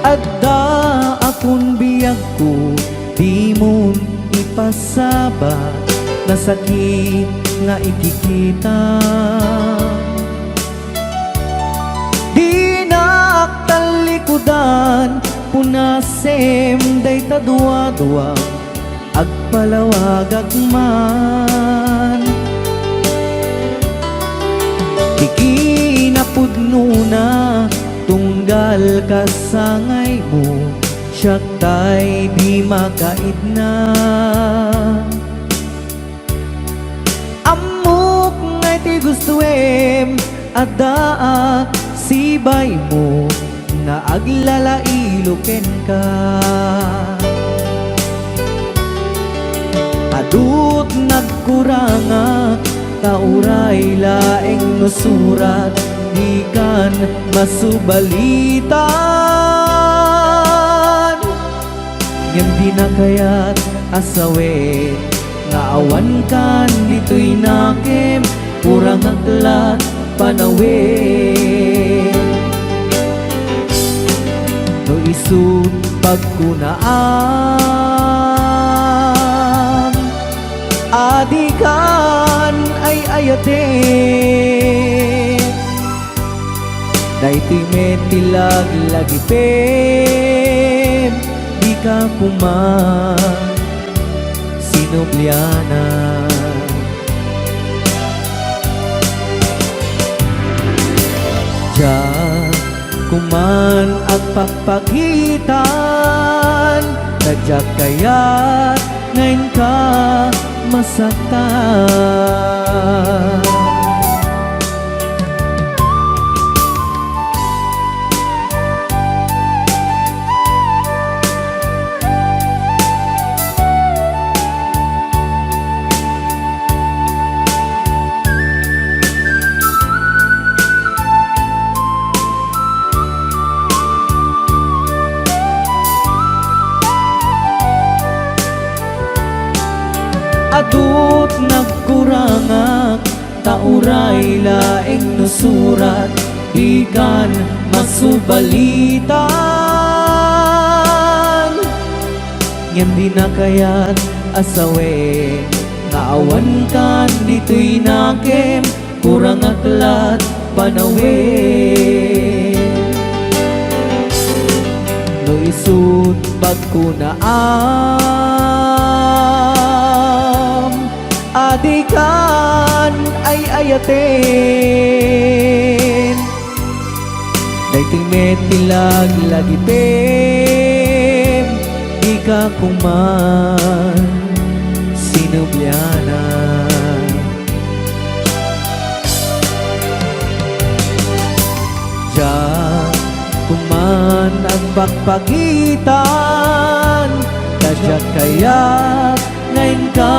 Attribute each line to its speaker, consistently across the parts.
Speaker 1: Adda akong biyag ko, di mo ipasabat na sakit nga ikikita. Di naktalikudan, punasem day tadua-dua, agpalawag agman. Ikinapudno na tunggal kasangay mo, siya tay di makaidna. Amok ngay ti gustuem, adaa sibay mo, nga aglalailuken ka. Adut nagkuranga, tauray laeng nusurat, di kan masubalitan. Ngem di na kaya't asawe, nga awan kan dito'y nakem, kurang aglat panawe. No isut pagkunaan, adikan ay ayate. Daytoy metilag lagipem, di ka kuman sinubliana. Diyan kuman ang pagpagitan, nadyak kaya't ngayon ka masaktan. Adut nagkurangak, tauray laeng nusurat, di kan masubalitan. Ngem di na kaya't asawe, nga awan kan dito'y nakem, kurang aklat panawe. No isut pagkunaan, adikan ay ayaten. Daytoy metilag lagipem, di ka kuman sinubliana. Diyan kuman ang pagpagitan, kadyak kaya't ngayon ka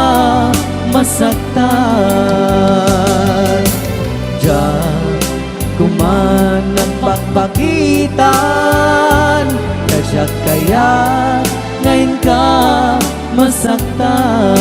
Speaker 1: masaktan. Diyan kuman ang pagpagitan, kadyak kaya't ngayon ka masaktan.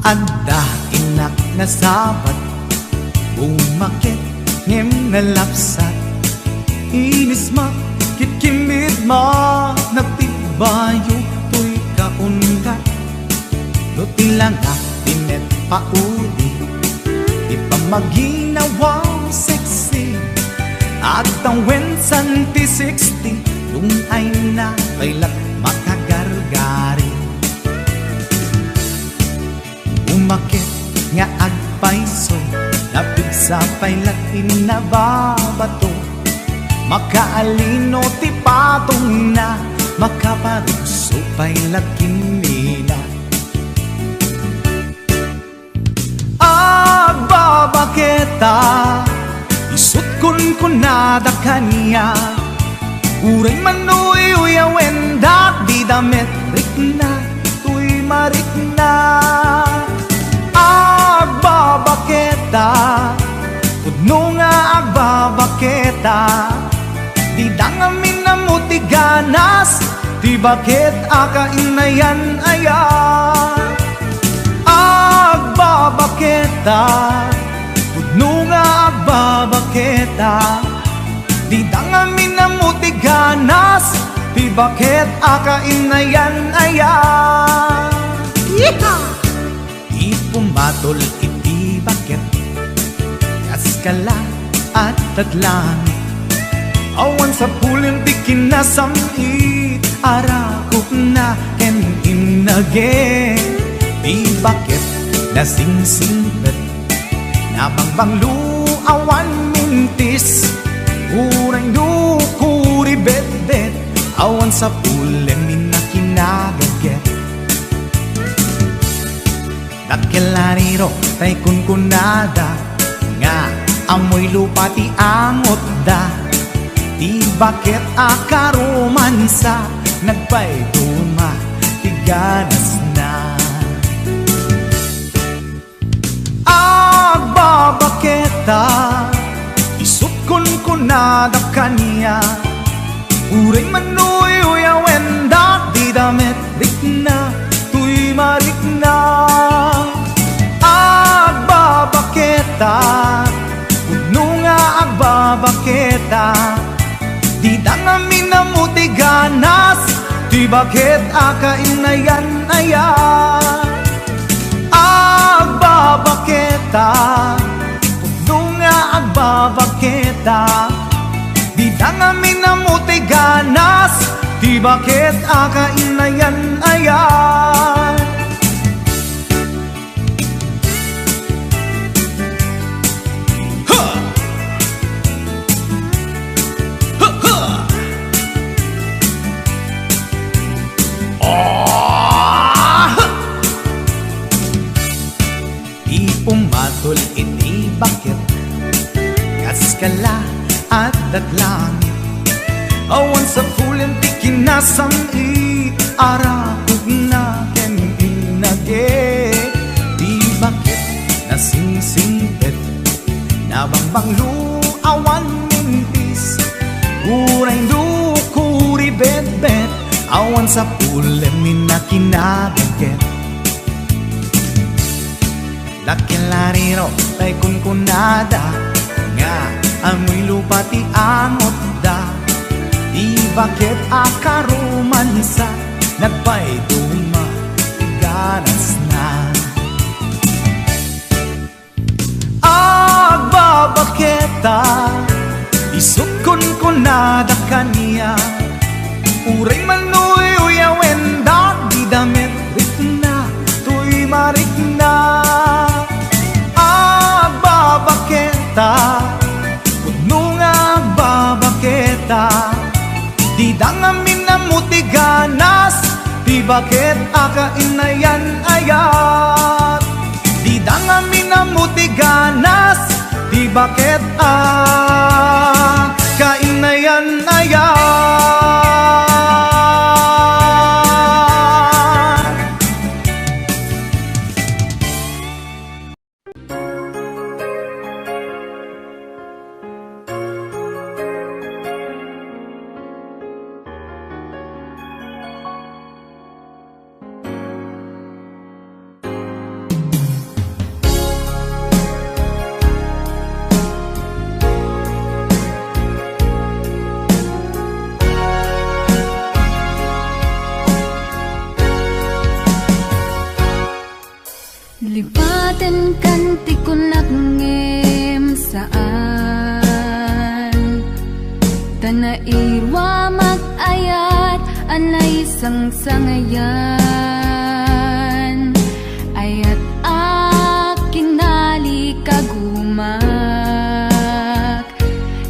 Speaker 2: Anda inak na sabat, umakit ngem nalapsat, inis makit kimid ma, nagtibayo to'y kaungat. Lutila nga pinet pauli, di pa maginawang sexy, at ang wensan P60, yung ay na kailat makagargari. Umakit nga agpaiso, napigsa pailat inababato, makaalino ti patong na, makaparuso pailat kinina. Agbabaketa, isut kun kunada kanya, uray manoy uyawendak di damit rikna tuy marikna agbabaketa pudno nga agbabaketa di dangamin na mutiganas di bakit akainayan aya agbabaketa pudno nga agbabaketa di dangamin na mutiganas di bakit akainayan aya di pumatol iti bakit kaskala at tatlangit awan sa pulim di kinasami arakok na ken inage di bakit nasingsingpet nabangbanglu awan mintis urang dukuri bet-bet awan sa pulim minakinaget dakelariro tay kunkunada nga amoy lupa ti angot da di bakit akaromansa nagpayduma ti ganas na agbabaketa isukon kunada kanya uray manuy uyawenda di damit rikna tuy marikna agbabaketa pudno nga agbabaketa di dangamin na mutiganas di bakit akainayan aya agbabaketa pudno nga agbabaketa di dangamin na mutiganas di bakit akainayan aya pumatol iti bakit kaskala at datlangit awan sa pulim ti kinasami arakog na ken inage di bakit nasingsingpet nabangbanglu awan mintis uray dukuri bet-bet awan sa pulim minakinaget lakelariro tay kunkunada nga amoy lupa ti angot da di bakit akaromansa nagpayduma ganas na agbabaketa isukon kunada kanya uray manuy uyawenda di damit rikna tuy marikna agbabaketa pudno nga agbabaketa di dangamin na mutiganas di bakit akainayan ayat di dangamin na mutiganas di bakit akainayan ayat
Speaker 3: Lipatan kan ti kunakngem saan tanairwa magayat anay sangsangayan ayat akinali kagumak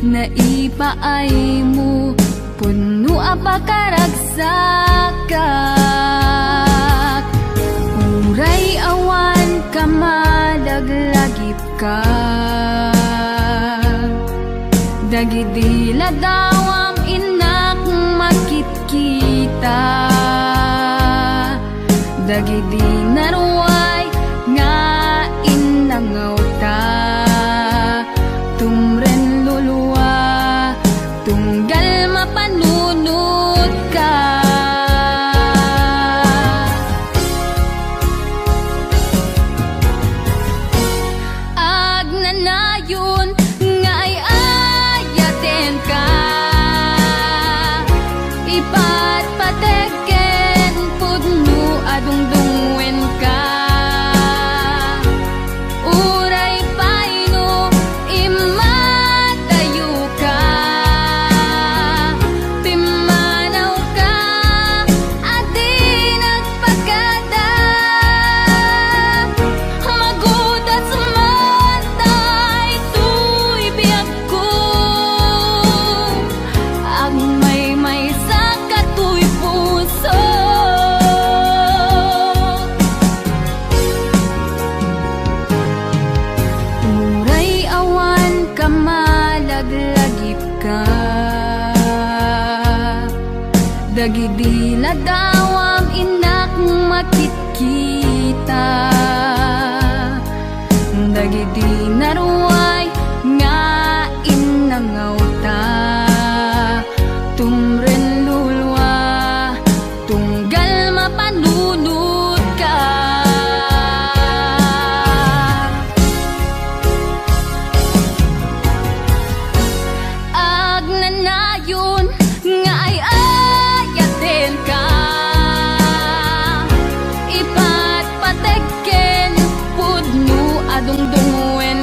Speaker 3: naipaay mo puno apakaragsakat uray awan kamadaglagip ka dagidila dawam inak makitki dagiti naruay nga inangaw ta, tumren luluwa tunggal mapanunod ka. Agnanayon nga ay ayaten ka, ipatpateken pudno adungdungwen ka. Uray paino imatayo ka, pimanaw ka adi nagpagada. Magudat sumantay tuy biyak ko, ang may sa katuy puso. Uray awan ka malaglagip ka, dagidi ladawam inak makitkita, dagidi naruay nga inangaw ta, tumren lulwa tunggal mapanunod ka. Agnanayon nga ay ayaten ka, ipatpateken pudno adungdungwen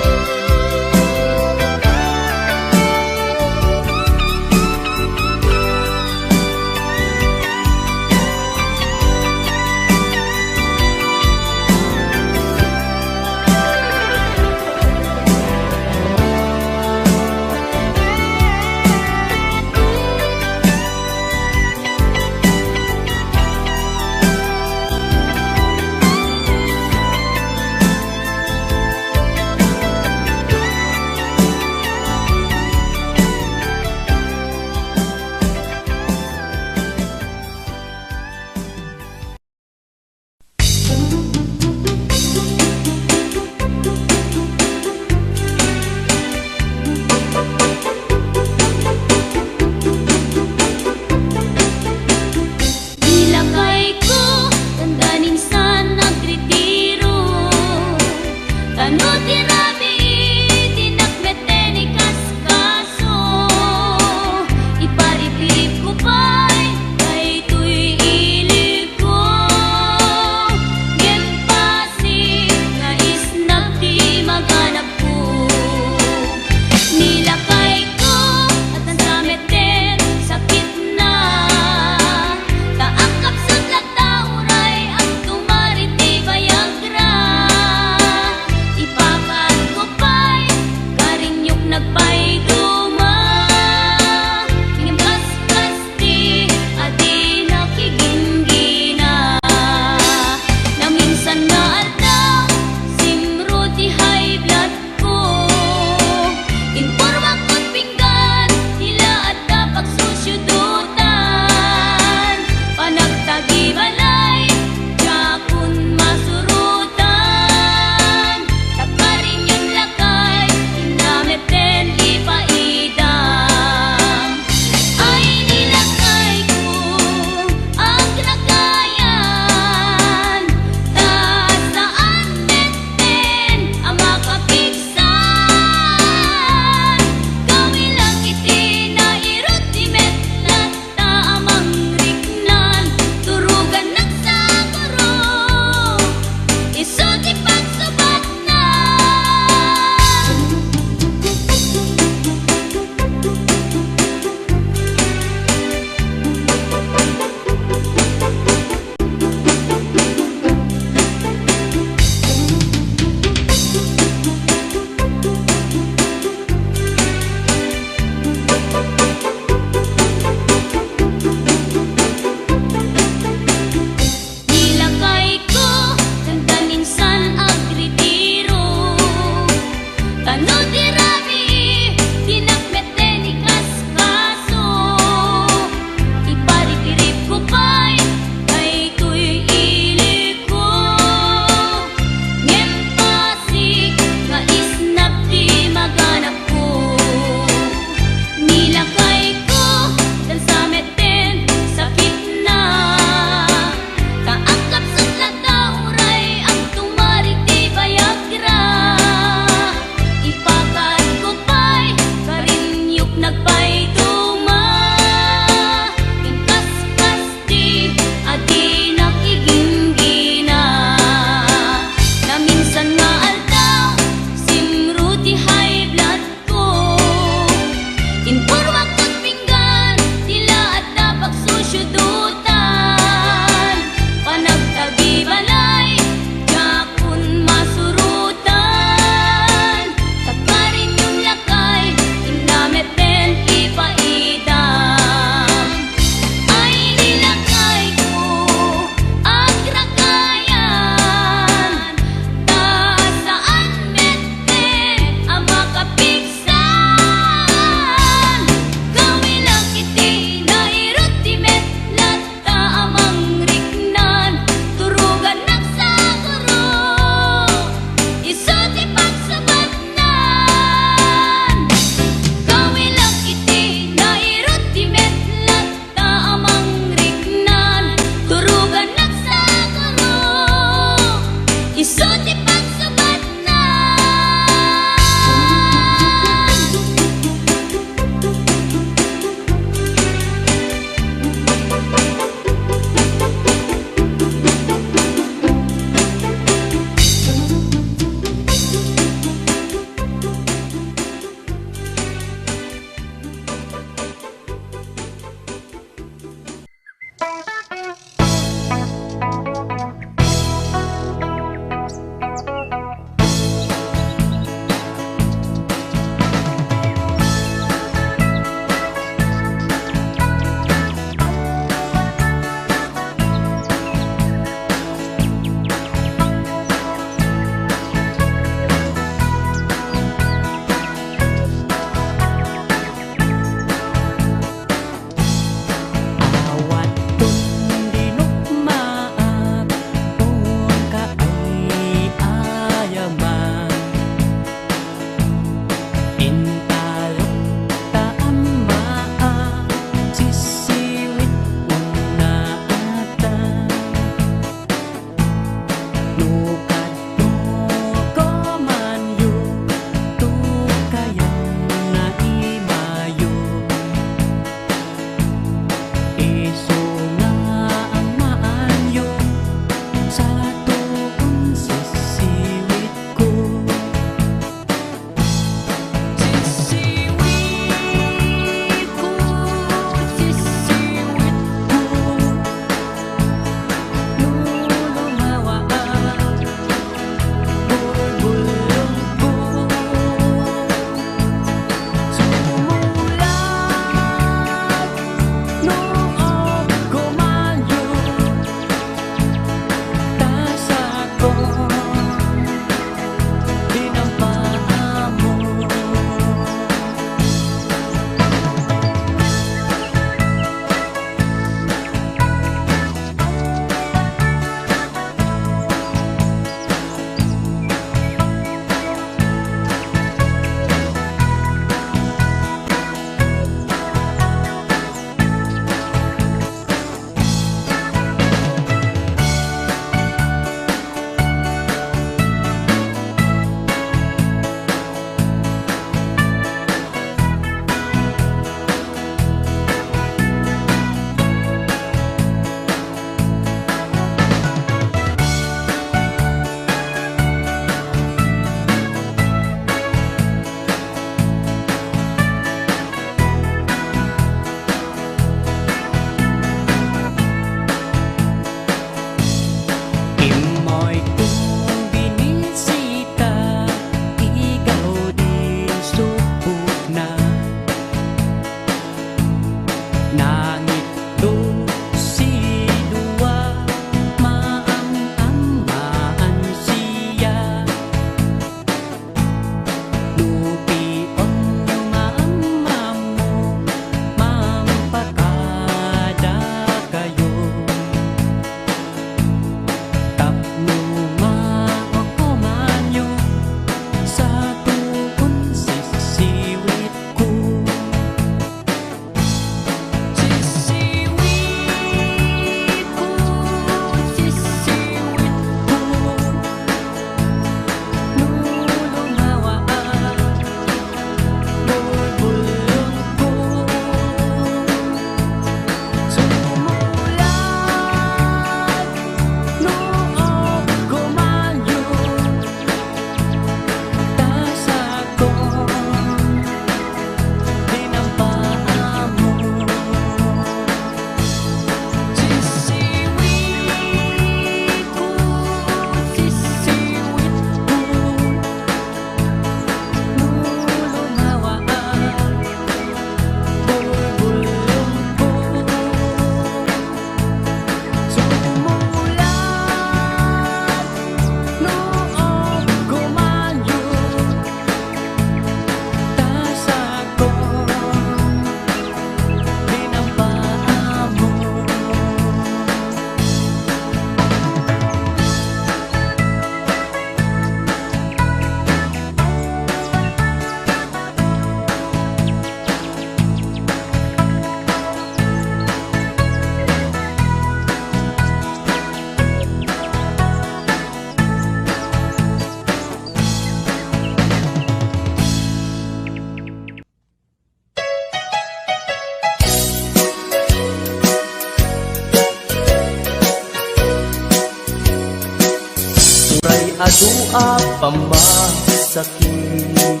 Speaker 2: adua pamasakit,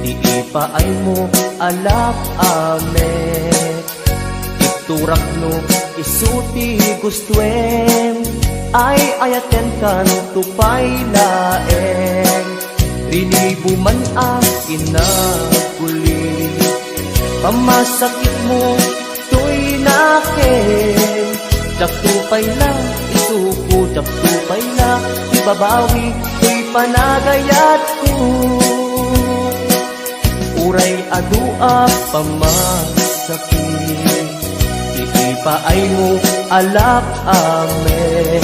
Speaker 2: di ipaay mo alak ame. Iturak no isuti gustuen, ay ayaten kan tupay laeng. Rinibo man akin na kuli, pamasakit mo to'y nakin. Jaktupay na, isuko jaktupay na, ibabawi to'y panagayat ko. Uray adua pamasakit, iipaay mo alak ame.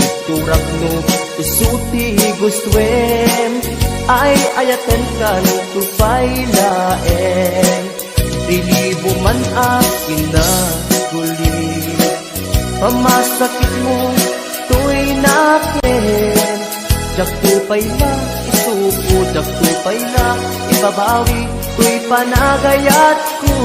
Speaker 2: Iturak no isuti gustuen, ay ayaten kan tupay laeng. Rilibo man akin na kuli, pamasakit mo to'y nakin. Jaktupay na, isuko jaktupay na, ibabawi to'y panagayat ko.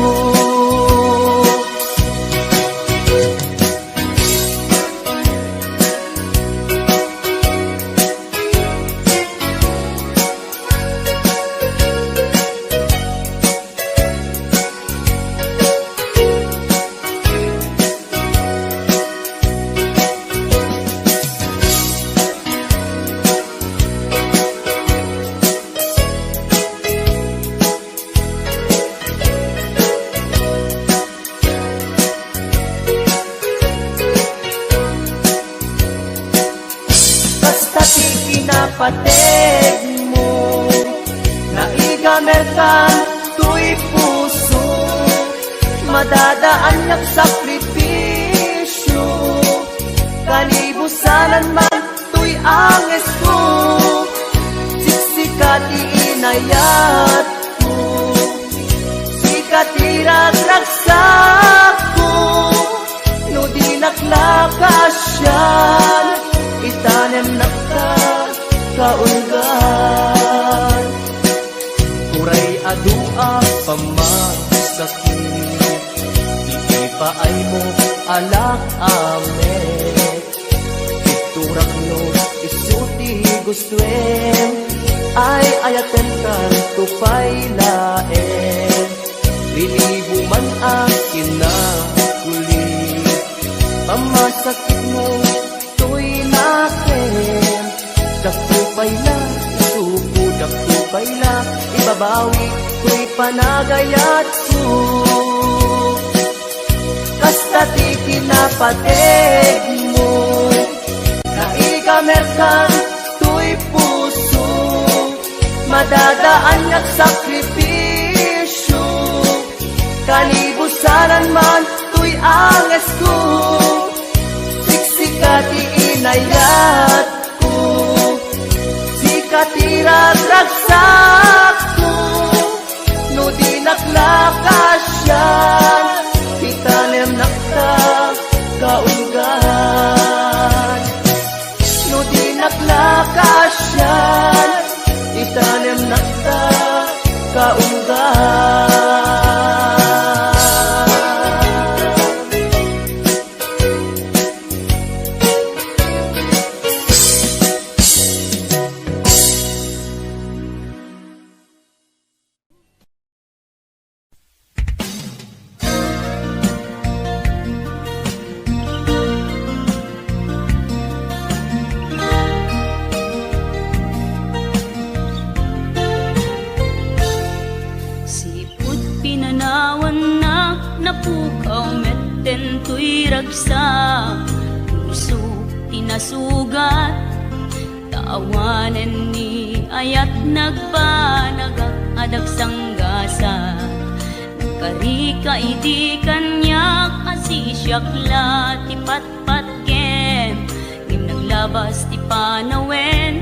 Speaker 2: Pateg mo, naigamer ka to'y puso, madadaan yak sakripisyo. Kanibusanan man to'y anges ko, siksikat iinayat ko, sikat iragragsak ko. No di naklakasyan, itanem nakta kaulgan. Uray adua pamasakit, iipaay mo alak ame. Iturak no isuti gustuen, ay ayaten kan tupay laeng. Rinibo man akin na kuli, pamasakit mo to'y nakin. Jaktupay na, isuko jaktupay na, ibabawi to'y panagayat ko. Kastati kinapateg mo, naigamer kan to'y puso, madadaan yak sakripisyo. Kanibusanan man to'y anges ko, siksikat iinayat ko, katiragragsak ko. No di naklakasyan, itanem nakta kaulgan. No di naklakasyan, itanem nakta kaulgan.
Speaker 3: Puso tinasugat, taawanan ni ayat nagpanagak adag sanggasa. Karika iti kanyak asisyakla ti patpatken, ngim naglabas ti panawen,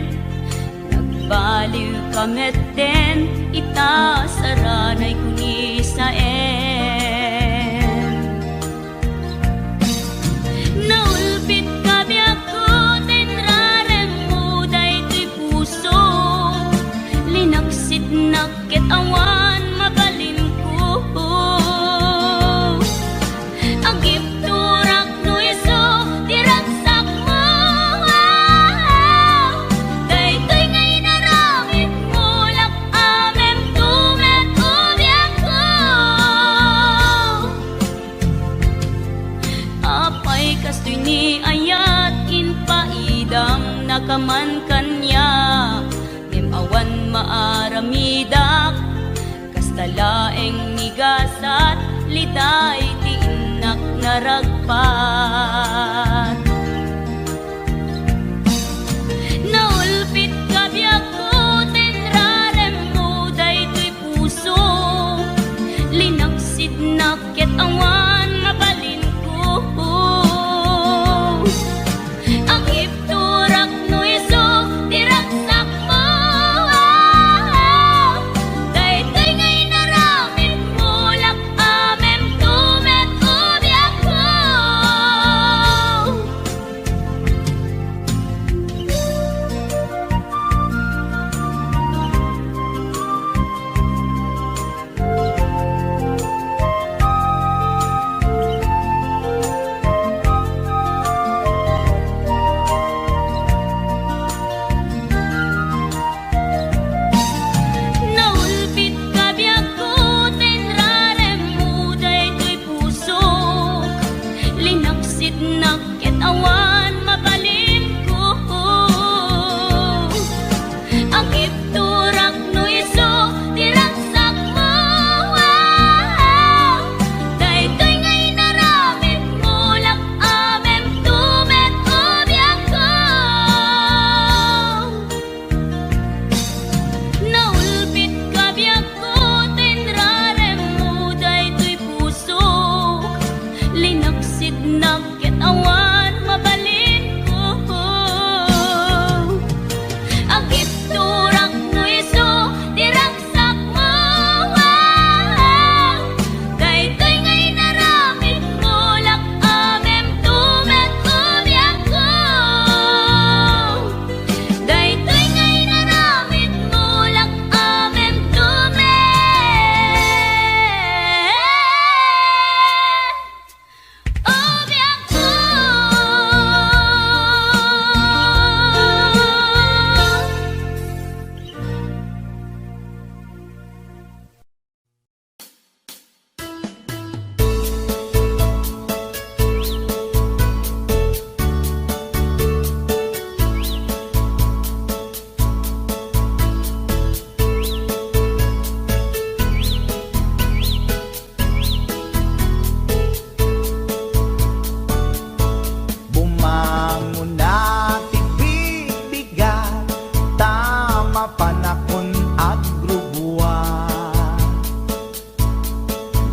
Speaker 3: nagbaliw kametten ita saranay kuni saen. Naulpit kabiyak ko tenrarem mo daytoy puso, linaksit nakit awan mabalin ko. Agip turak no iso diragsak mo, liday ti inak naragpat. Naulpit ka biyak ko, tenrarem mo daytoy puso, linaksid na ket awan mabalin ko. Ang ipturak no iso, tiraksak mo, daytoy ngay naramit mo, lak amem tumet ubiyak ko. Naulpit ka biyak ko, tenrarem mo daytoy puso, linaksid na ket awan mabalin ko. Ang ipturak no iso, tiraksak mo, daytoy ngay naramit mo, lak amem tumet ubiyak ko. Naulpit ka biyak ko, tenrarem mo daytoy puso, linaksid na ket awan mabalin ko. Ang ipturak no iso, tiraksak mo, daytoy ngay naramit mo, lak amem tumet ubiyak ko. Daytoy ngay naramit mo, lak amem tumet ubiyak ko.
Speaker 2: Bumangon na tibibigat, tama panakon at grubuan.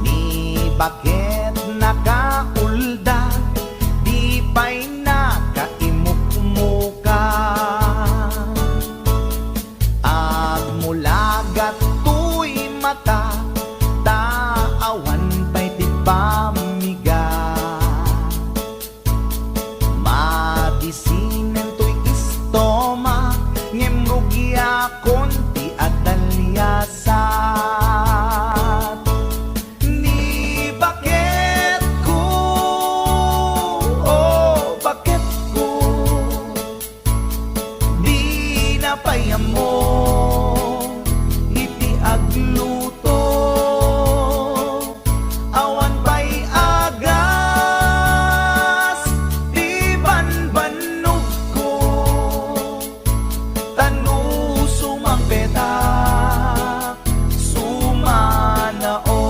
Speaker 2: Ni bakit nakaulda, di pa'y nakaimukmuka. At mula gato'y mata, taawan pa'y di pamiga. Madisinan to'y istoma, ngemrugya konti at talyasat. Ni bakit ko, oh bakit ko, di napayam mo, iti agluto, awan pa'y agas, di banbanog ko, tanu sumampetak, sumanao.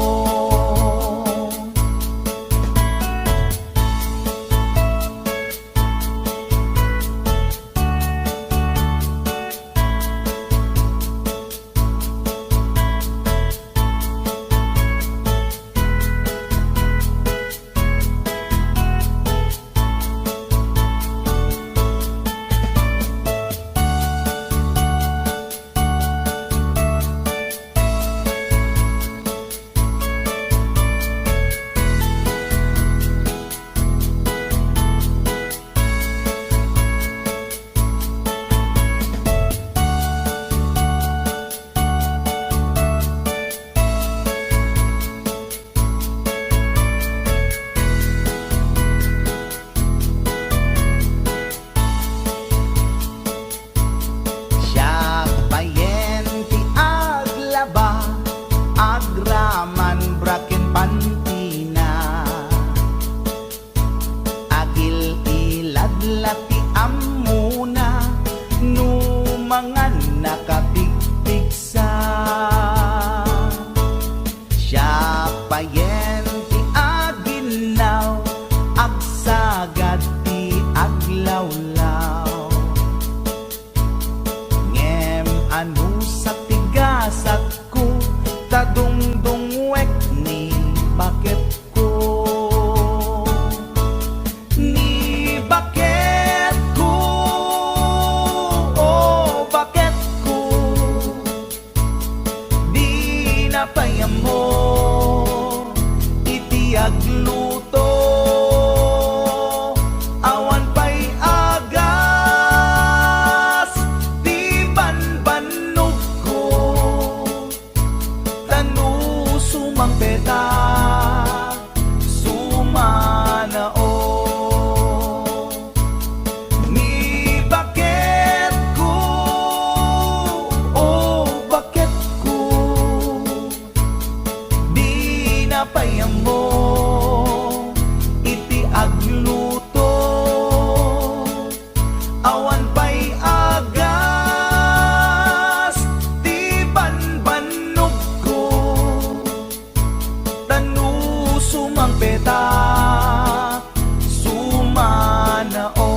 Speaker 2: Siya payen dungwek ni bakit ko. Ni bakit ko, oh bakit ko, di napayam mo iti agluto. Awan pa'y agas, di banbanog ko, tanu sumang peta, sumanao. Ni bakit ko, oh bakit ko, di napayam mo iti agluto. Awan pa'y agas, di banbanog ko, tanu sumang peta, sumanao.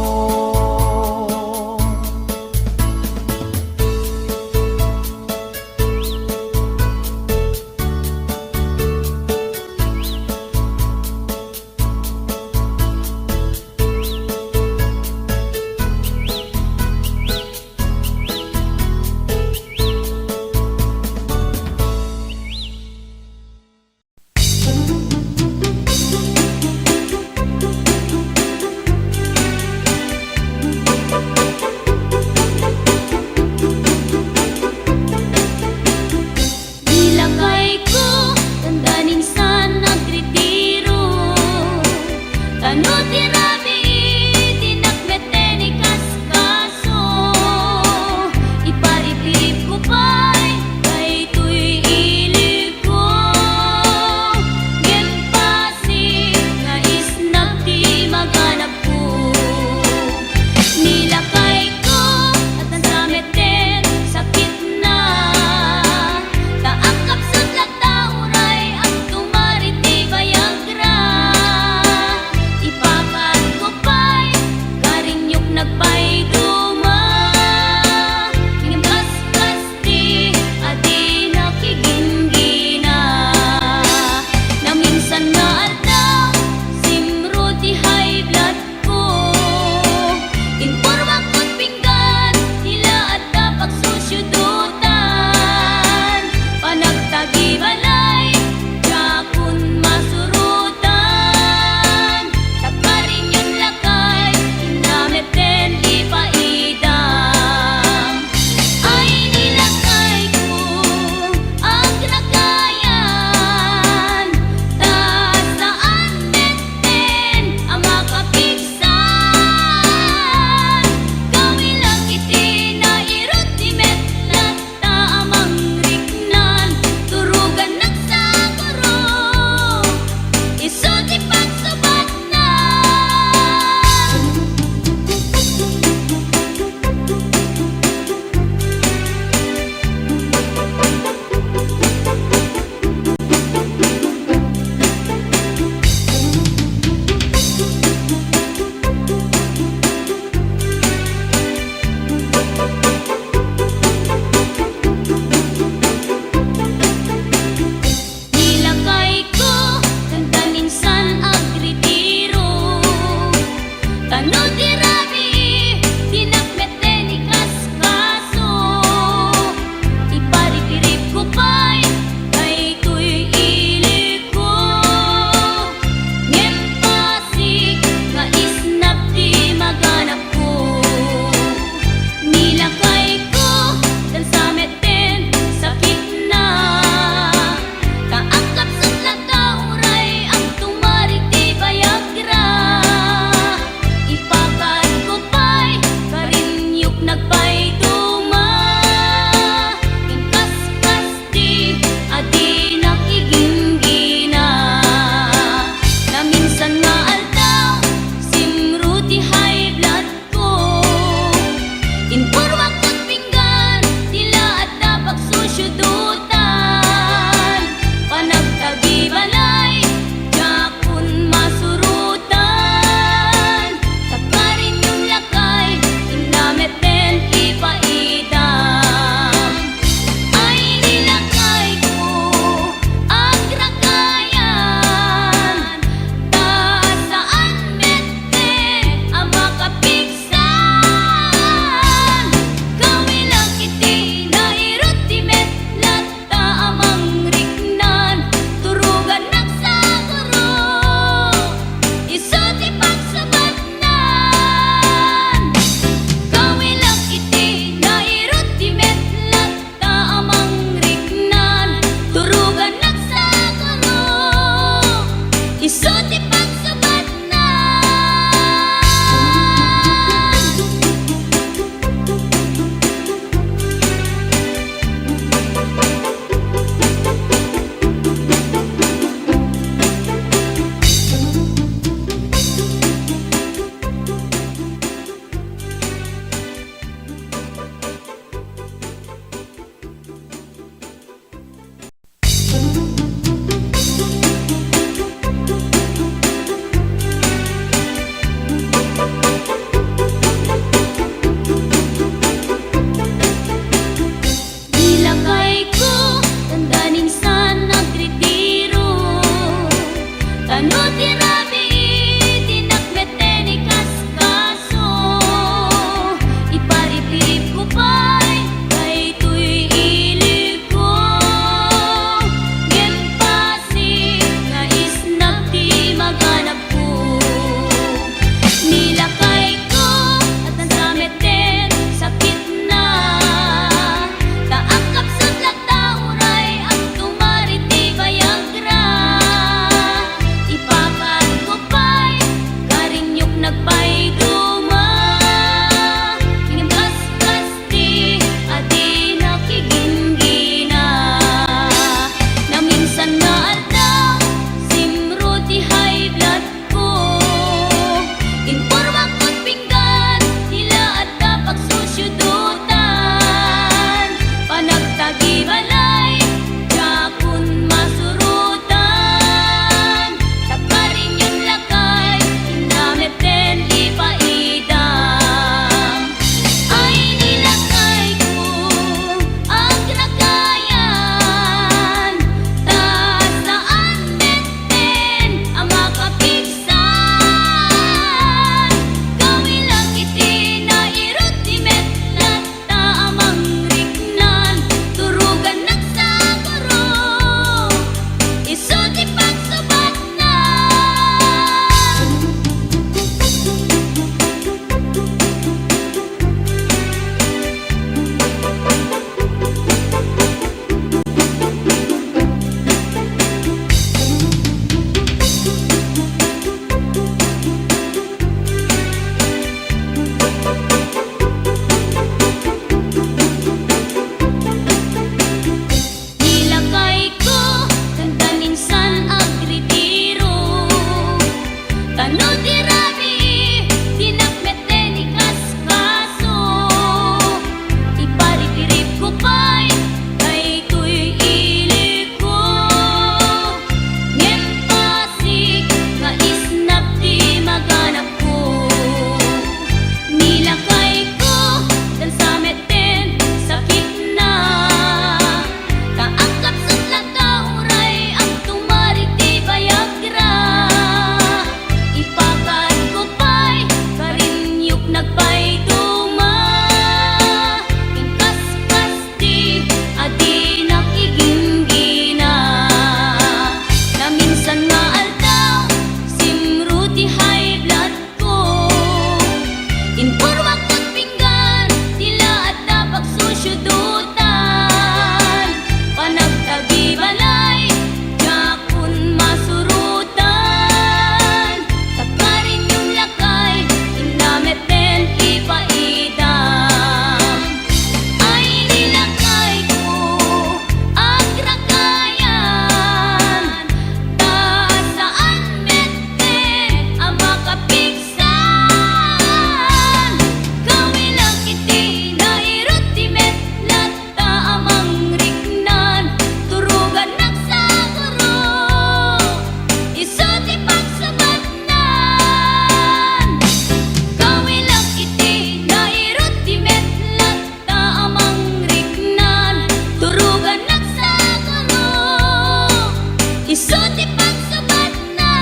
Speaker 3: Isut ipagsubat na.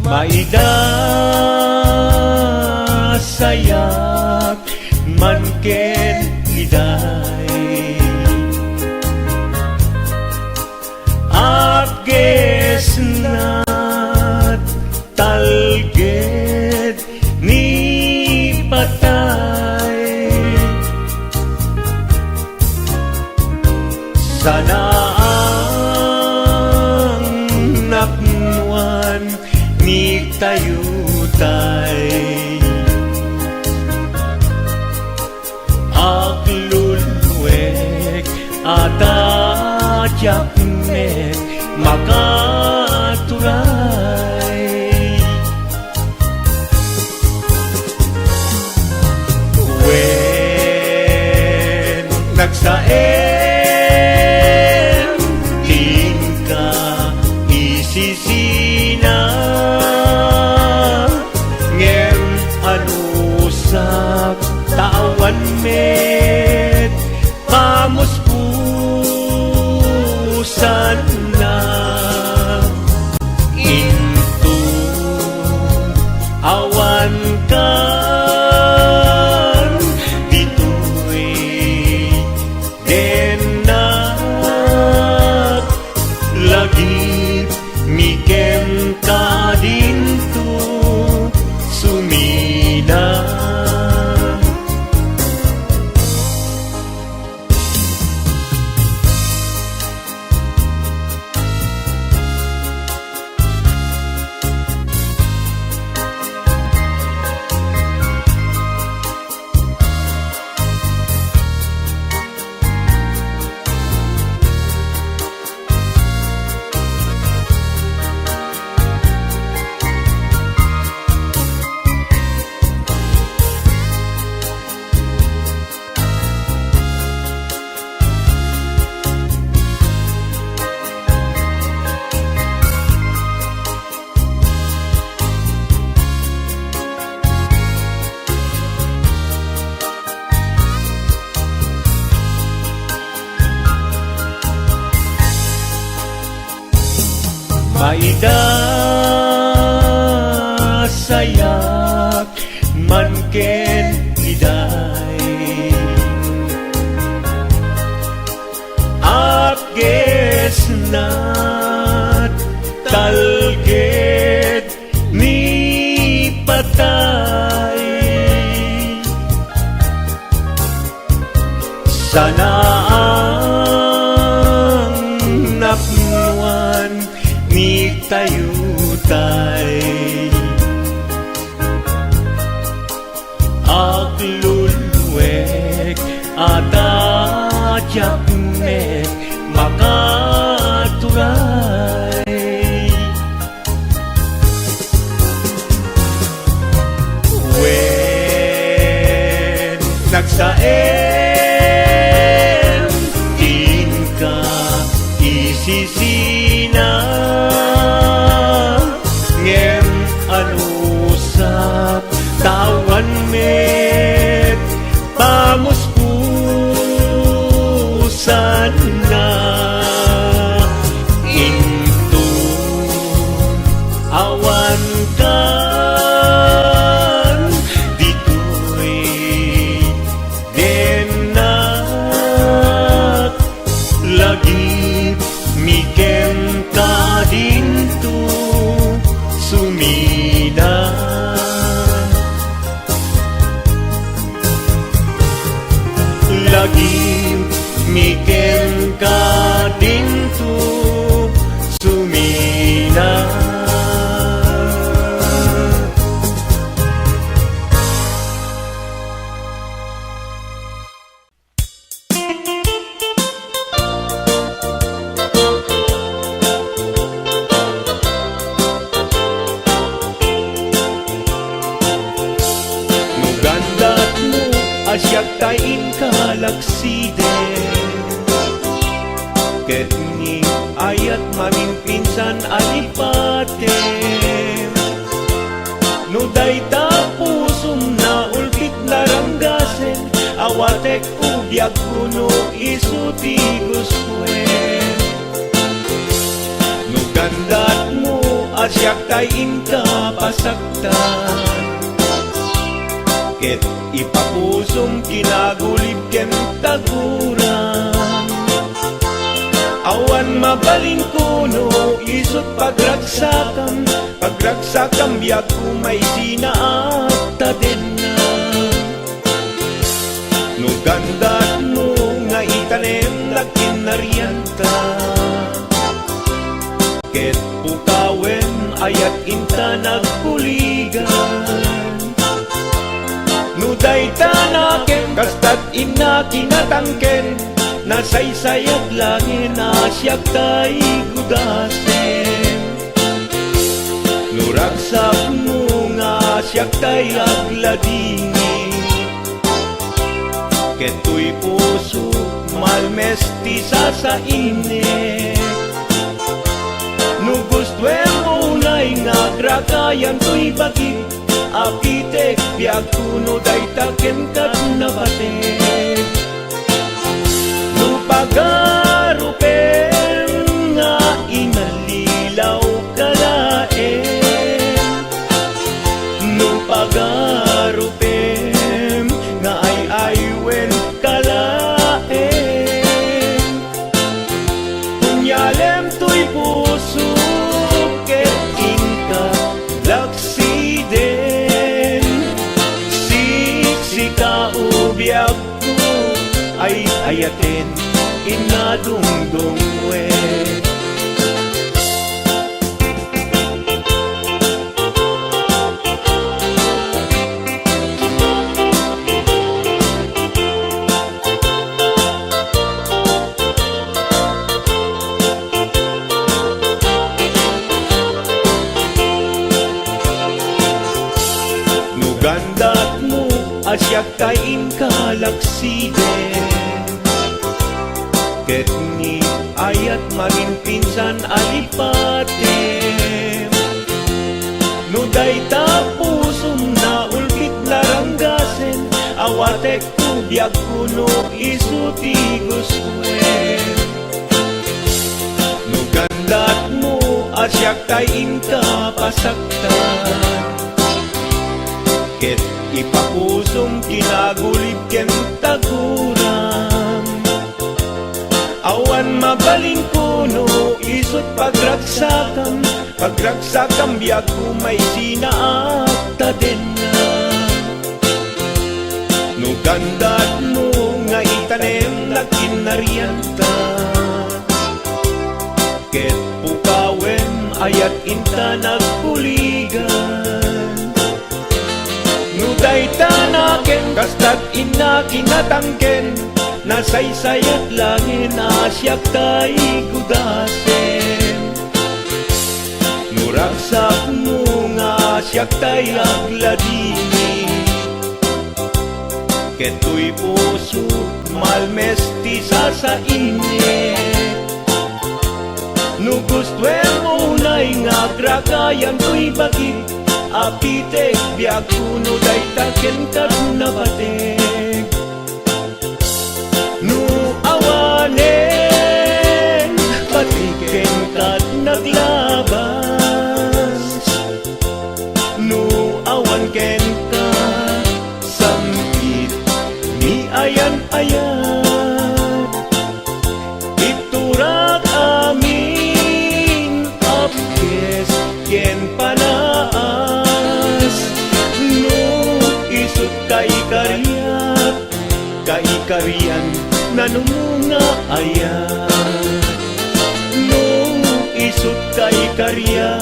Speaker 4: Maida sayak man ken liday Abges na talged ni patay Sana ang napnuan ni tayutay Aglulwek atadyak mek makaturay Wen nagsaem tingka isisina Anusak tawan met pamuspusan na Into awan kan dito'y denak lagi mikem ka dinto sumina Maida sayak man ken liday Abges na talged ni patay Sana ang napnuan ni tayutay Aglulwek atadyak mek makaturay Wen nagsaem tingka isisina Anusap tawan met pamuspusan na Into awan kan dito'y denak lagi mikem ka dinto sumina lagi mikem ka dinto sumina kalaksiden ket ni ayat mamimpinsan alipaten no dayta pusum na ulpit laranggasen awatek ubyak kuno isuti guswen no gandat mo asyak tay inka pasaktan ket ipapusum kinagulib ken taguran awan mabalin kuno isut pagragsakam biag kumay sinaat tadenna no gandat mo nga itanem lakin narianta ket pukawen ayat inta nagkuligan no dayta naken kastat ina kinatangken nasaysayat langin asyak tay gudasen no ragsak mo nga asyak tay agladingi keto'y puso malmesti sa init no gustuem unay nga grakayan to'y bagit apitek biag kuno dayta ken kat nabatek no pagarupen nga inalilaw kalaen no pagarupen nga ay-aywen kalaen kunyalem to'y puso ket inka laksiden siksika ubyak ko ay ayaten inadungdungwe no gandat mo asyak kain kalaksiden ket ni ayat maginpinsan alipatem no dayta pusum na ulpit laranggasen awatek ubyak kuno isuti guswen no gandat mo asyak tay inka pasaktan ket ipapusum kinagulib ken taguran awan mabalin kuno isut pagragsakam biag kumay sinaat tadenna no gandat mo nga itanem lakin narianta ket pukawen ayat inta nagkuligan no dayta naken kastat ina kinatangken nasaysayat langin asyak tay gudasen no ragsak mo nga asyak tay agladini keto'y puso malmesti sa init no gustuem unay nga grakayan to'y bagit apitek biag kuno dayta ken kat nabatek no awanen patiken kat naglabas no awan ken ka sampit ni ayan iturak amin apkes ken panaas no isut kaikarian nanumunga ayan no isut kaikarian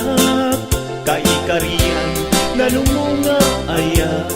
Speaker 4: nanumunga ayan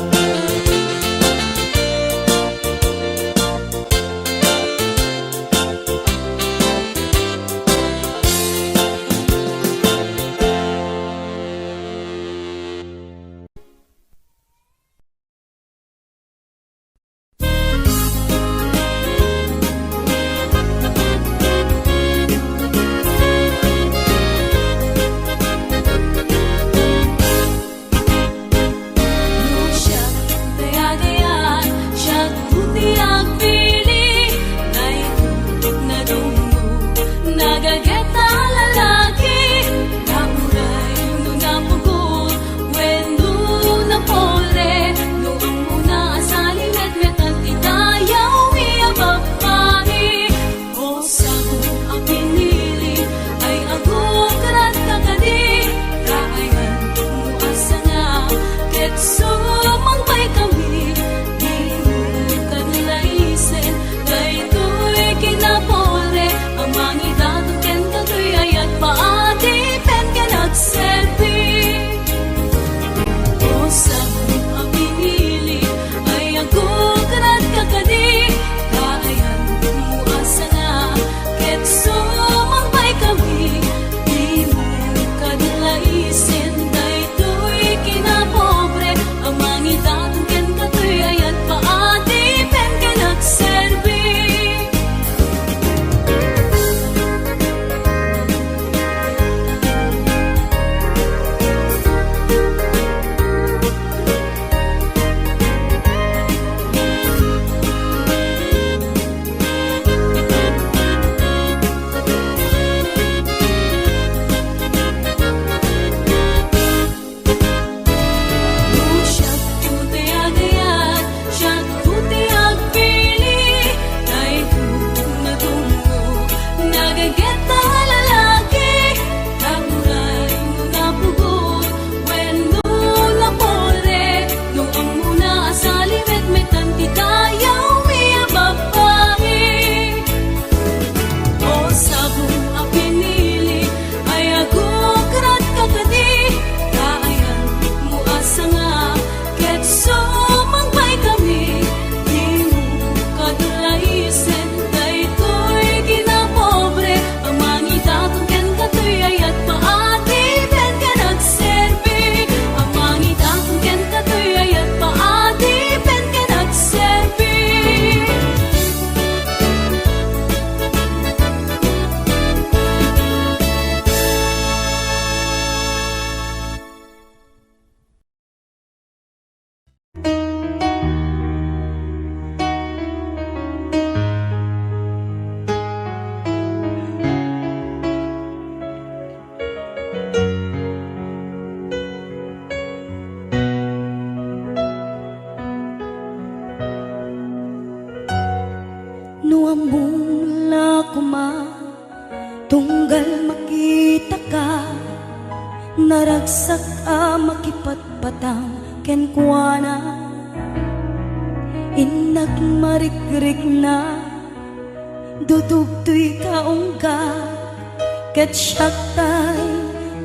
Speaker 5: No among lakuma tunggal makita ka, naragsak a makipatpatang kenkwana. Inak marikrik na dudugtoy kaungga, ket syaktay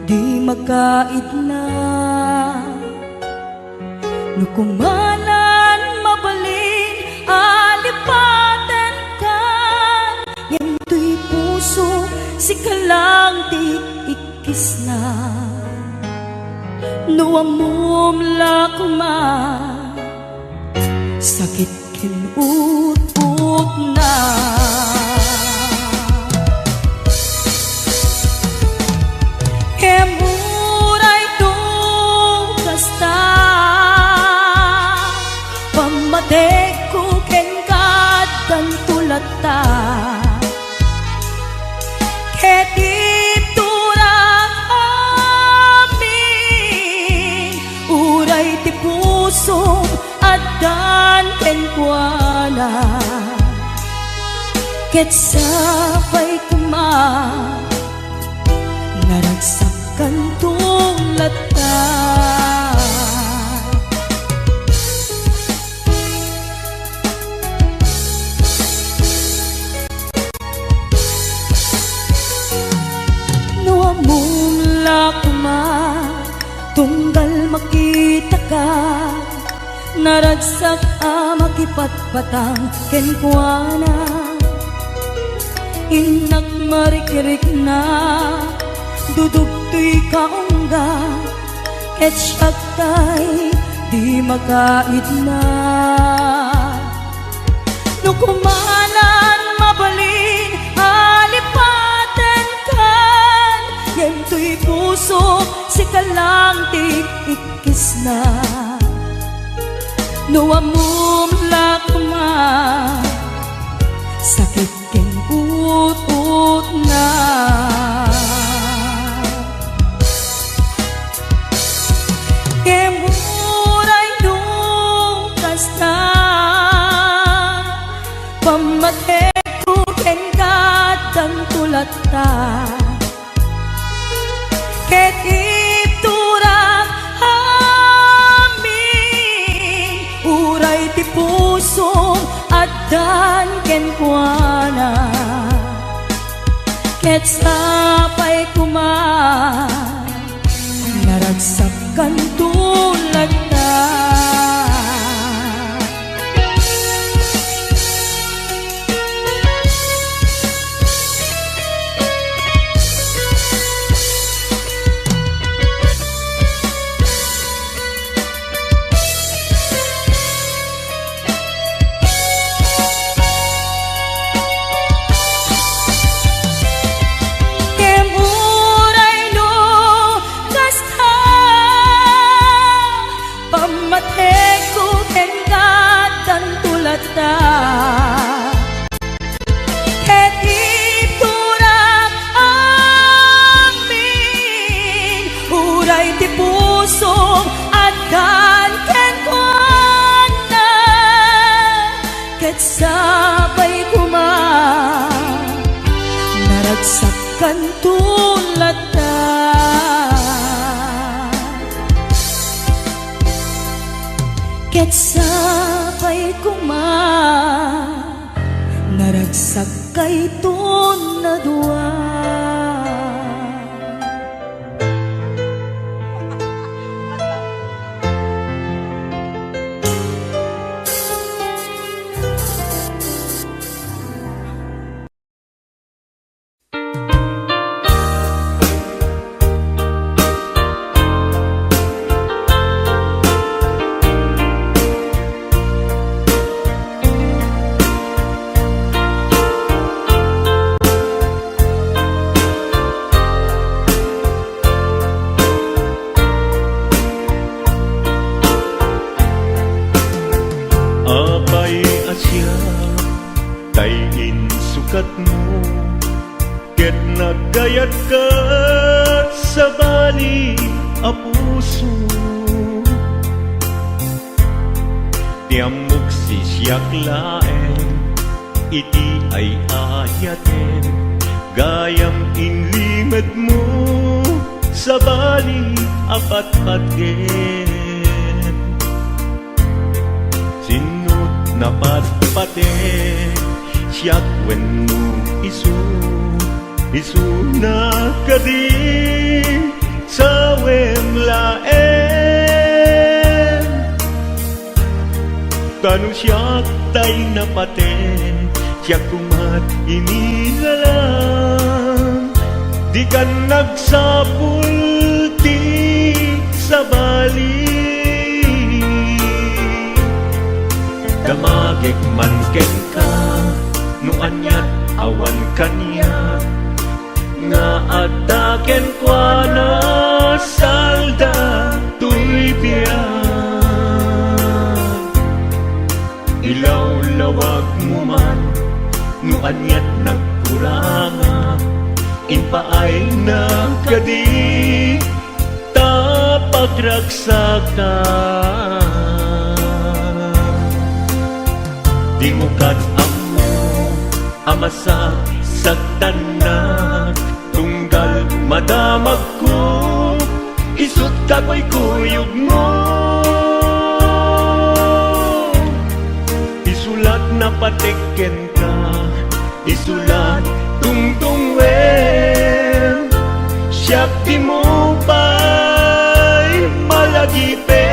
Speaker 5: di makait na. Nukumanan mabalin alipaten ka, yento'y puso si kalang di ikis na. Nuamum lakuma sakit kinut-ut na. Kemuray to kasta pamatek ko kengkat dan tulata, ketip turak amin uray ti puso adan kenkwana. Ket sabay kuma naragsakan tulata. No among lakuma tunggal makita ka, naragsak a makipatpatang kenkwana. Inak marikrik na dudugtoy kaungga, ket syaktay di makait na. Nukumanan mabalin alipaten kan, yento'y puso si kalang ti ikis na. Nuamum lakuma sakit ken ut-ut na. Kemuray nung kasta pamatek ko kengkat dan tulata, ket iturak amin uray ti puso adan kenkwana. Ket sapay kuma naragsakan tulata. Ket iturak amin uray ti puso adan kenkwana. Ket sabay kuma naragsakan tulata. Ket sabay kuma naragsak kay na dua.
Speaker 4: sukat mo, ket nagkayat ka sa bali a puso. Tiamok si siyak laeng, iti ay ayaten, gayam inlimad mo, sa bali apat-paten. Sinut na patpaten, siyak wenno isu na kadi sa wemlaen. Tanu siyak tay napaten, siyak kumat inilalang, di ka nagsapulti sa bali. Damagek man ken ka, no anyat awan kaniya, nga ataken kwa na salda tuy biyak. Ilaw-lawag mo man, no anyat nagkuranga, inpaay na kadi tapagraksakan. Di mo kat amo amasa sagdanak, tunggal madamag ko, isut kakoy kuyog mo. Isulat na patiken ka, isulat tungtung wen, siyak di mo pa'y malagipen.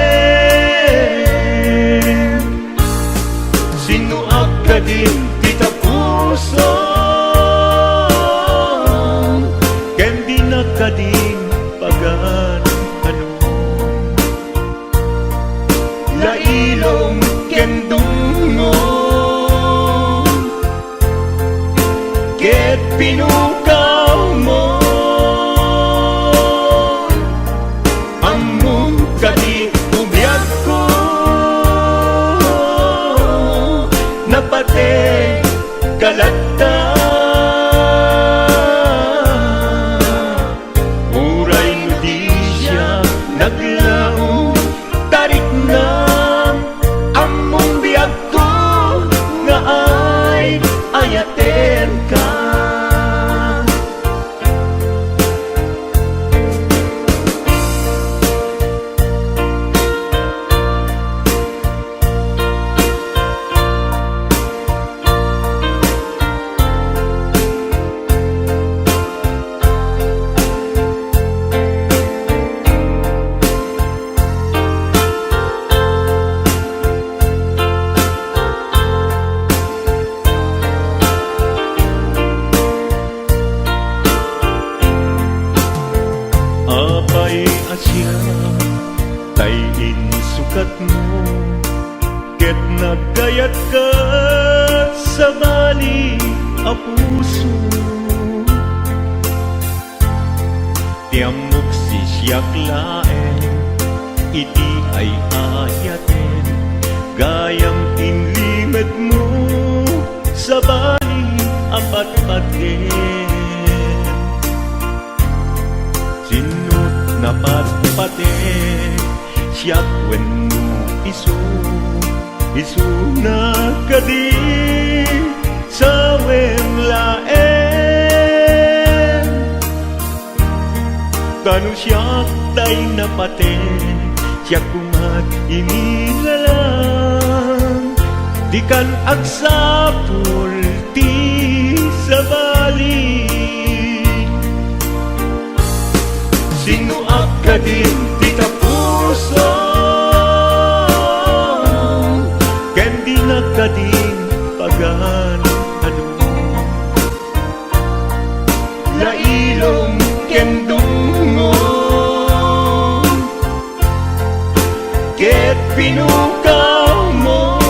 Speaker 4: Sinuak ka din kita puso, ken di na ka din pagan ano. Lailong ken dungon, ket pinukaw mo, among kadi ubiyag ko, napate kalata. Uray no di siya naglaong, tarik na among biyag ko, nga ay ayaten ka. Apay asya, tayin sukat mo, ket nagayat ka sa bali a puso. Tiamok si siyak laen, iti ay ayaten, gayang inlimad mo, sa bali apat-paten. Sinut na patpaten, siyak wenno isu na kadi sa wemlaen. Tanu siyak tay napaten, siyak kumat inilalang, di kan agsapulti sa bali. Sinuak ka din kita puso, ken di na ka din pagan ano. Lailong ken dungon, ket pinukaw mo,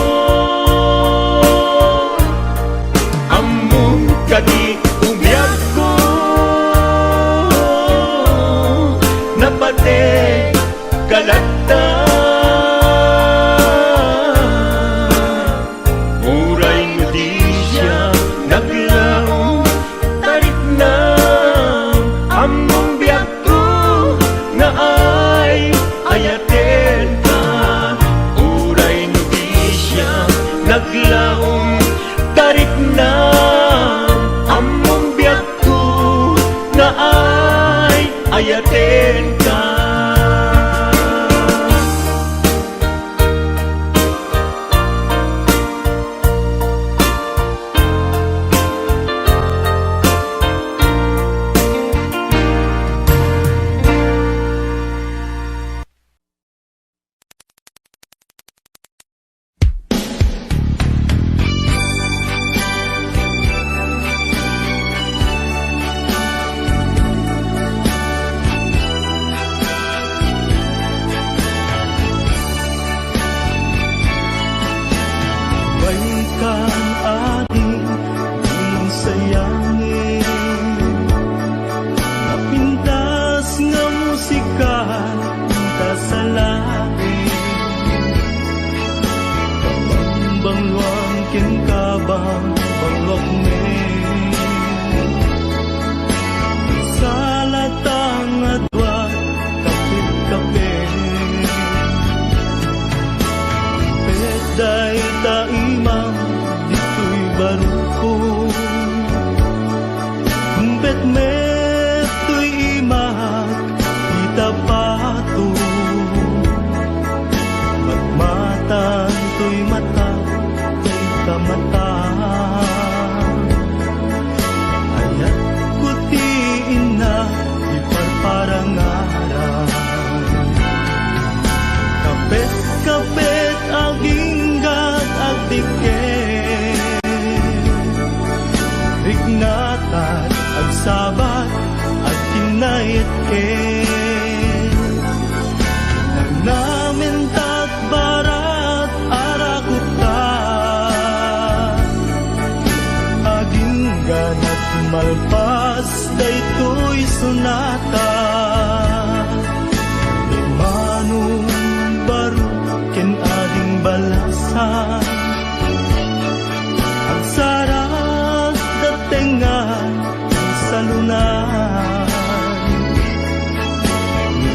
Speaker 4: among kadi ubiyag ko, napate kalata. Uray no di siya naglaong, tarik na among biyag ko, nga ay ayaten ka. Uray no di siya naglaong, tarik na na among biyak ko na ay ayaten ka.
Speaker 6: Malpas daytoy sunata manong baro ken ading balasan ang sarag datengan sa lunan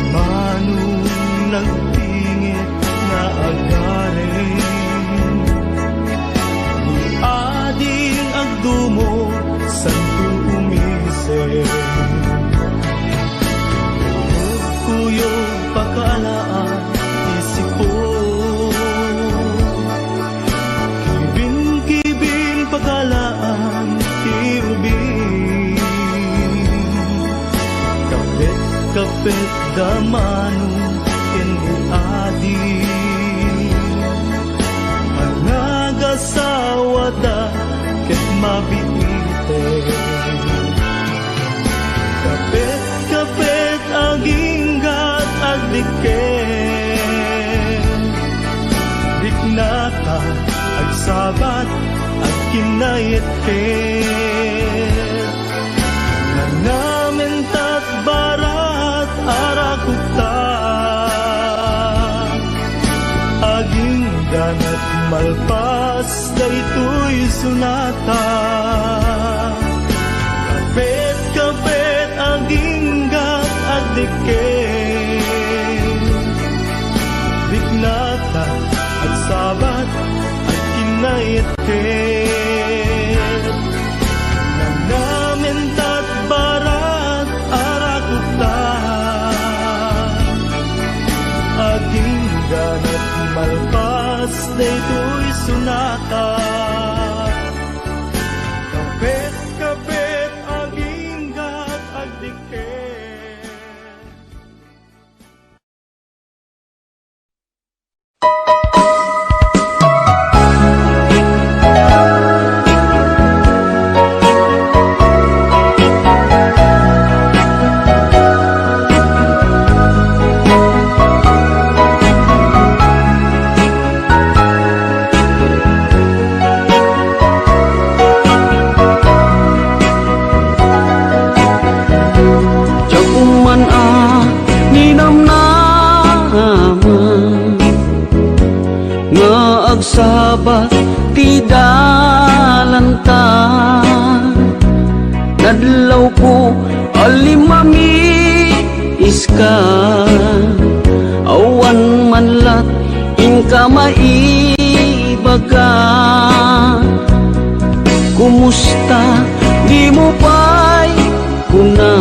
Speaker 6: manong nagtingit na agarin ni ading agdumo santo umise kuyog pakalaan isipo kibing pakalaan tiubing kapit damanong adi ang nagasawada ket mabiti kapit aginggat agdiken diknata agsabat agkinayet ken nangamentat barat arakukta aging ganat malpas daytoy sunata kapit aginggat agdiken diknata agsabat agkinayet ken nangamentat barat arakukta aging ganat malpas daytoy sunata kapit aginggat agdiken.
Speaker 1: Agsabat ti dalanta nadlaw ko alimami iska awan manlat inka maibaga kumusta di mo pa'y kuna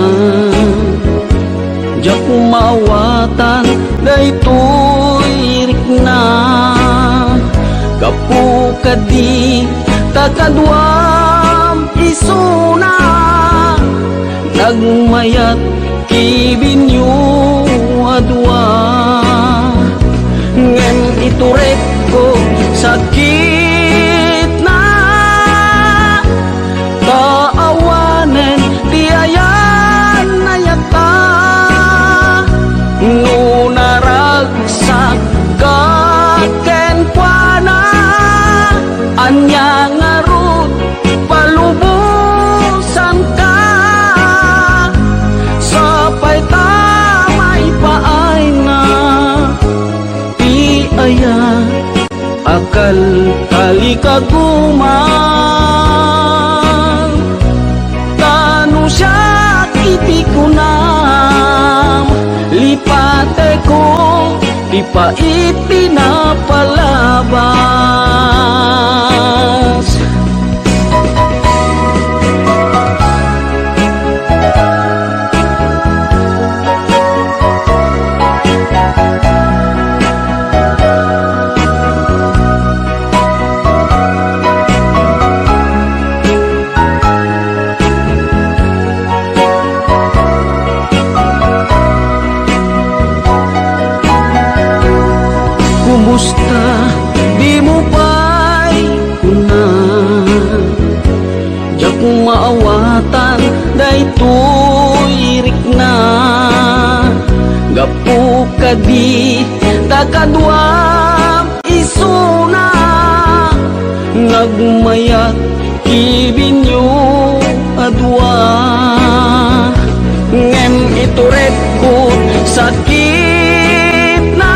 Speaker 1: jak maawatan daytoy rikna kapu kadi takadwam isuna nagmayat kibinyo adwa ngem iturek ko sakit na kaawanen tiayan na yata nunaragsak kaken kuana anya ngarut palubusan ka sapay tamay paay na ti aya akal kali kaguman tanu siya iti kunam lipate ko di pa ipinapalabas kumusta di mo pa'y kuna jak maawatan daytoy rikna gapu kadi takadwam isuna nagmayat kibinyo adwa ngem iturek ko sakit na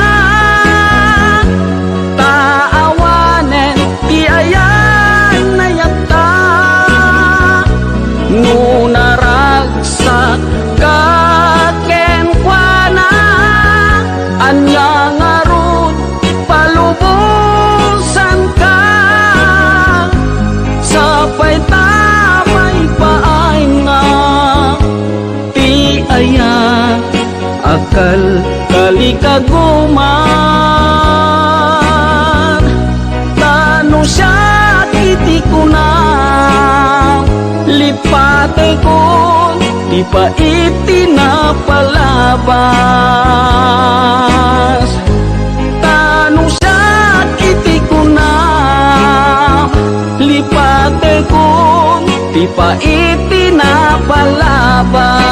Speaker 1: taawanen ti ayan na yata nunaragsak kaken kuana anya ngarut palubusan ka sapay tamay paay nga ti aya akal kali kaguman tanu siya iti kunam lipate ko di pa itinapalabas tanu siya iti kunam lipate ko di pa itinapalabas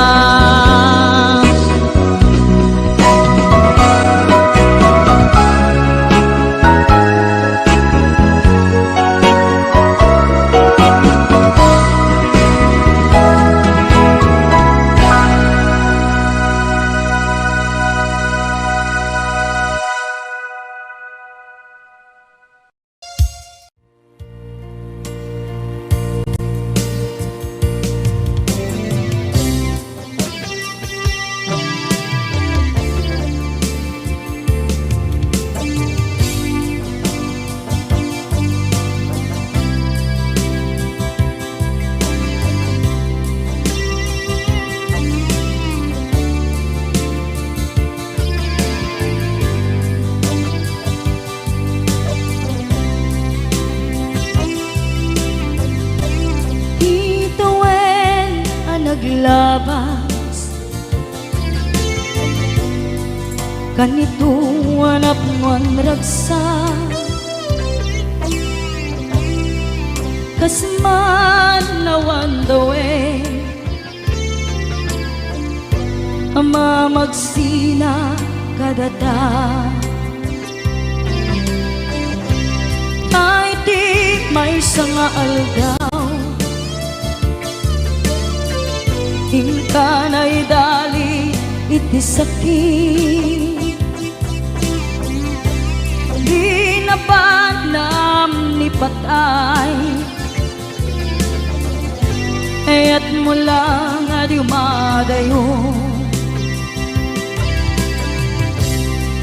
Speaker 5: naglabas kanito anak mon ragsa kasman nawan dawe ama magsina kadada ay di may sanga aldaw Inkanay dali iti sakit di napanam ni patay ayat mo lang adi umadayo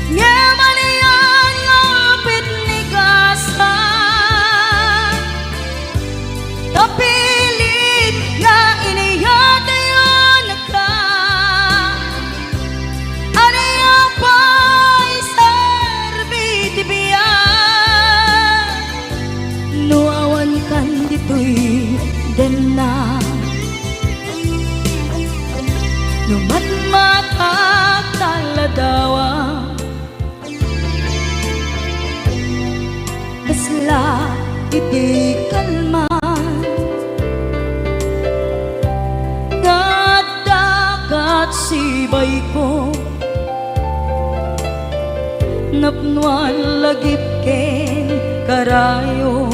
Speaker 5: Nyamanian ngapit ni kasa tapi sibay ko napnuan lagip ken karayo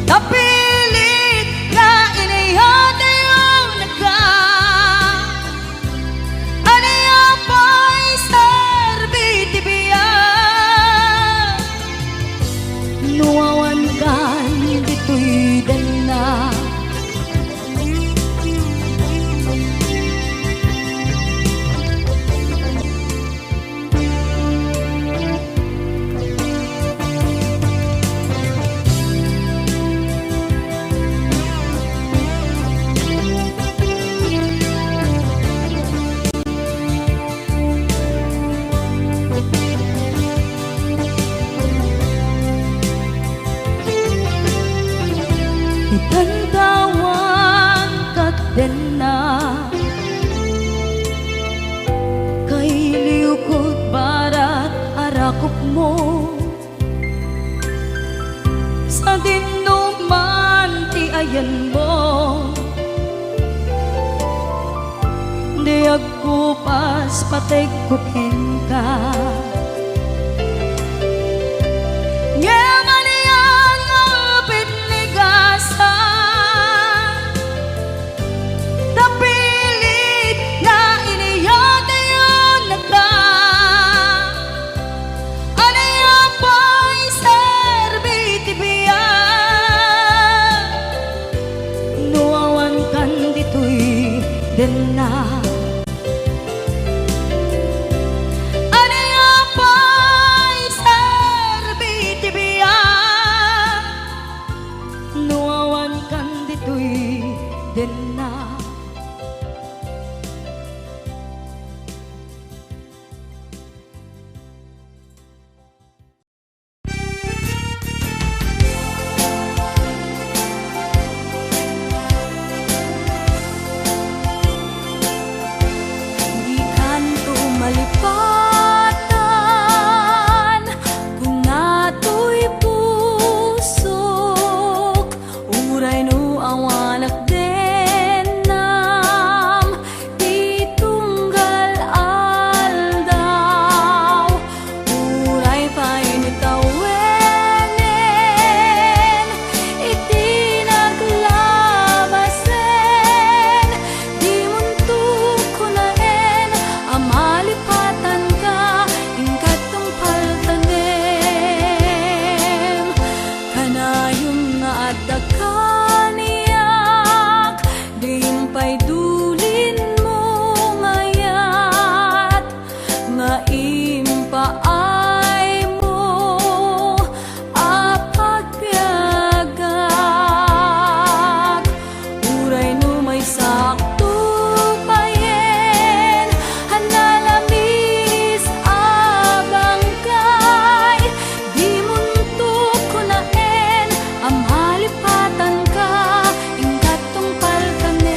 Speaker 5: tapilit na inayate yung nagka Aniya pa'y sarbitibiya Nuawan kan dito'y dana Itantawan kat din na Kay liukod barat arakop mo Sa dinuman ti ayan mo Di agkupas patay kukin ka na Aniya pa'y sarbitibiya Nuawan kan dito'y din na
Speaker 3: Malipatan kung nato'y pusok Uray no awanak denam Titunggal aldaw Uray pa'y nitawenen Itinaglabasen Di muntuk ko na en amalipatan kaniyak Dimpay dulin mo ngayat Nga impaay mo apagpiagak Uray no may sakto payen Hanalamis abang kay Di muntuk ko na en amalipatan ka ingkatong paltanem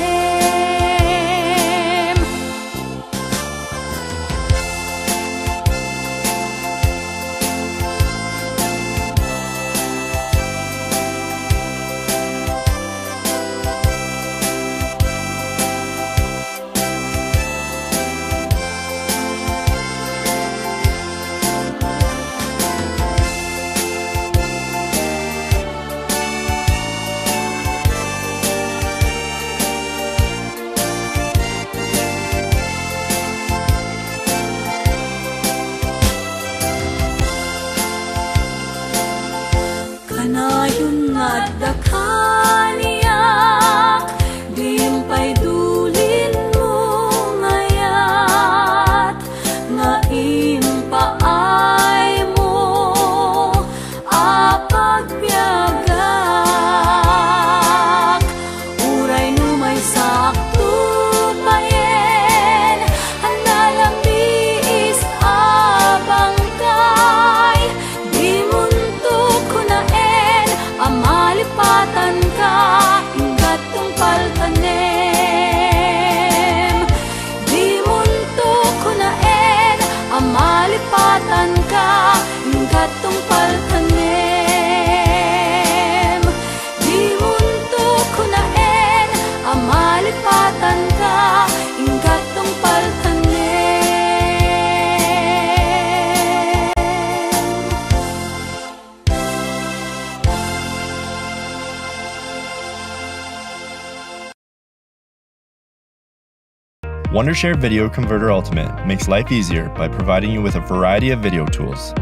Speaker 7: Wondershare Video Converter Ultimate makes life easier by providing you with a variety of video tools.